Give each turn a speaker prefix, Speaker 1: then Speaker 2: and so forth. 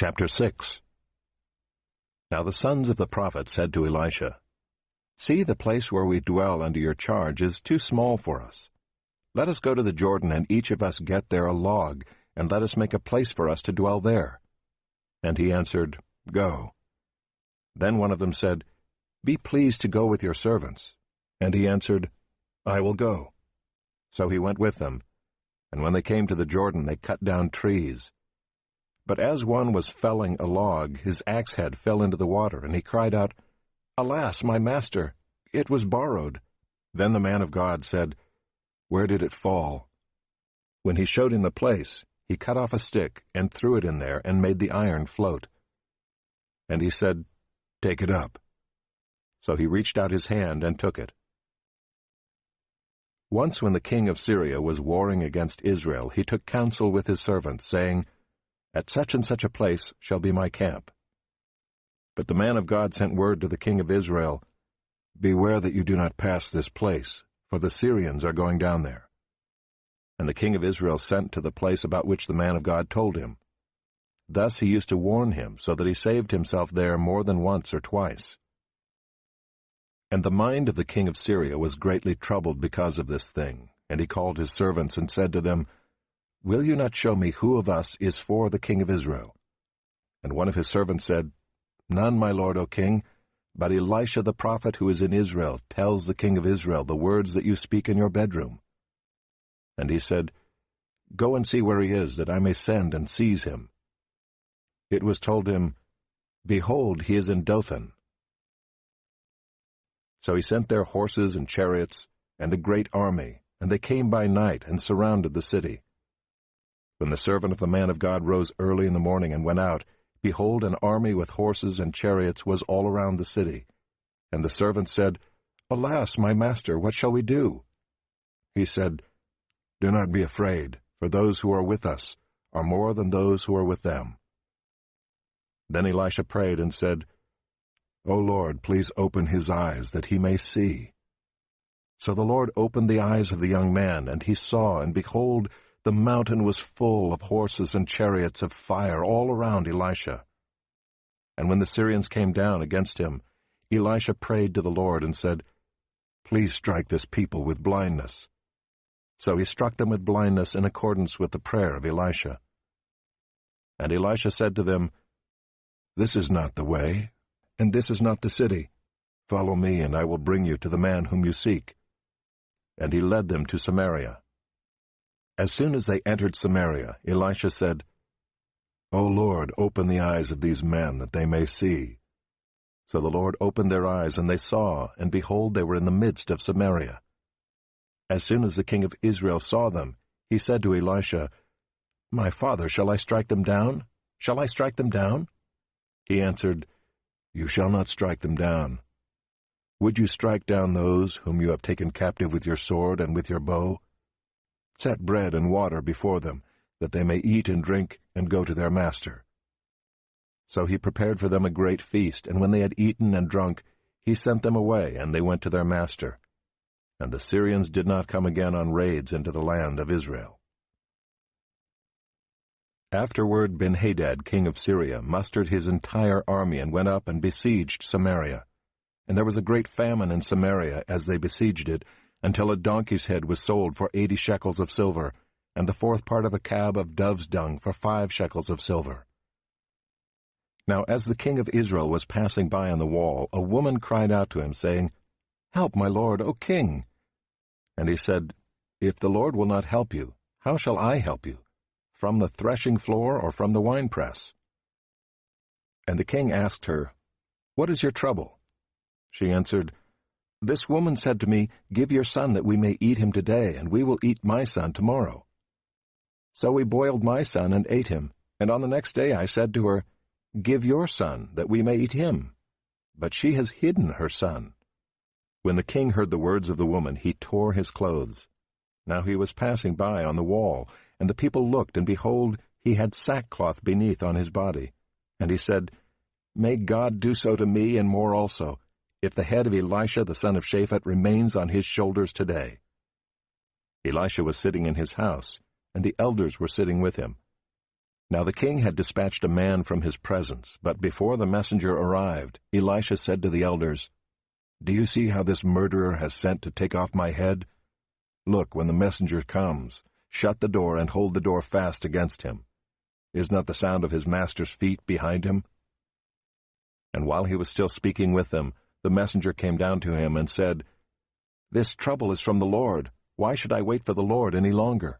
Speaker 1: Chapter 6. Now the sons of the prophet said to Elisha, "See, the place where we dwell under your charge is too small for us. Let us go to the Jordan, and each of us get there a log, and let us make a place for us to dwell there." And he answered, "Go." Then one of them said, "Be pleased to go with your servants." And he answered, "I will go." So he went with them, and when they came to the Jordan, they cut down trees. But as one was felling a log, his axe head fell into the water, and he cried out, "Alas, my master, it was borrowed." Then the man of God said, "Where did it fall?" When he showed him the place, he cut off a stick and threw it in there and made the iron float. And he said, "Take it up." So he reached out his hand and took it. Once when the king of Syria was warring against Israel, he took counsel with his servants, saying, "At such and such a place shall be my camp." But the man of God sent word to the king of Israel, "Beware that you do not pass this place, for the Syrians are going down there." And the king of Israel sent to the place about which the man of God told him. Thus he used to warn him, so that he saved himself there more than once or twice. And the mind of the king of Syria was greatly troubled because of this thing, and he called his servants and said to them, "Will you not show me who of us is for the king of Israel?" And one of his servants said, "None, my lord, O king, but Elisha the prophet who is in Israel tells the king of Israel the words that you speak in your bedroom." And he said, "Go and see where he is, that I may send and seize him." It was told him, "Behold, he is in Dothan." So he sent their horses and chariots and a great army, and they came by night and surrounded the city. When the servant of the man of God rose early in the morning and went out, behold, an army with horses and chariots was all around the city. And the servant said, "Alas, my master, what shall we do?" He said, "Do not be afraid, for those who are with us are more than those who are with them." Then Elisha prayed and said, "O Lord, please open his eyes, that he may see." So the Lord opened the eyes of the young man, and he saw, and behold, the mountain was full of horses and chariots of fire all around Elisha. And when the Syrians came down against him, Elisha prayed to the Lord and said, "Please strike this people with blindness." So he struck them with blindness in accordance with the prayer of Elisha. And Elisha said to them, "This is not the way, and this is not the city. Follow me, and I will bring you to the man whom you seek." And he led them to Samaria. As soon as they entered Samaria, Elisha said, "O Lord, open the eyes of these men, that they may see." So the Lord opened their eyes, and they saw, and behold, they were in the midst of Samaria. As soon as the king of Israel saw them, he said to Elisha, "My father, shall I strike them down? Shall I strike them down?" He answered, "You shall not strike them down. Would you strike down those whom you have taken captive with your sword and with your bow? Set bread and water before them, that they may eat and drink and go to their master." So he prepared for them a great feast, and when they had eaten and drunk, he sent them away, and they went to their master. And the Syrians did not come again on raids into the land of Israel. Afterward Ben-Hadad, king of Syria, mustered his entire army and went up and besieged Samaria. And there was a great famine in Samaria as they besieged it, until a donkey's head was sold for 80 shekels of silver, and the fourth part of a cab of dove's dung for 5 shekels of silver. Now as the king of Israel was passing by on the wall, a woman cried out to him, saying, "Help, my lord, O king!" And he said, "If the Lord will not help you, how shall I help you? From the threshing floor or from the winepress?" And the king asked her, "What is your trouble?" She answered, "This woman said to me, 'Give your son that we may eat him today, and we will eat my son tomorrow.' So we boiled my son and ate him, and on the next day I said to her, 'Give your son that we may eat him.' But she has hidden her son." When the king heard the words of the woman, he tore his clothes. Now he was passing by on the wall, and the people looked, and behold, he had sackcloth beneath on his body. And he said, "May God do so to me, and more also, if the head of Elisha the son of Shaphat remains on his shoulders today." Elisha was sitting in his house, and the elders were sitting with him. Now the king had dispatched a man from his presence, but before the messenger arrived, Elisha said to the elders, "Do you see how this murderer has sent to take off my head? Look, when the messenger comes, shut the door and hold the door fast against him. Is not the sound of his master's feet behind him?" And while he was still speaking with them, the messenger came down to him and said, "This trouble is from the Lord. Why should I wait for the Lord any longer?"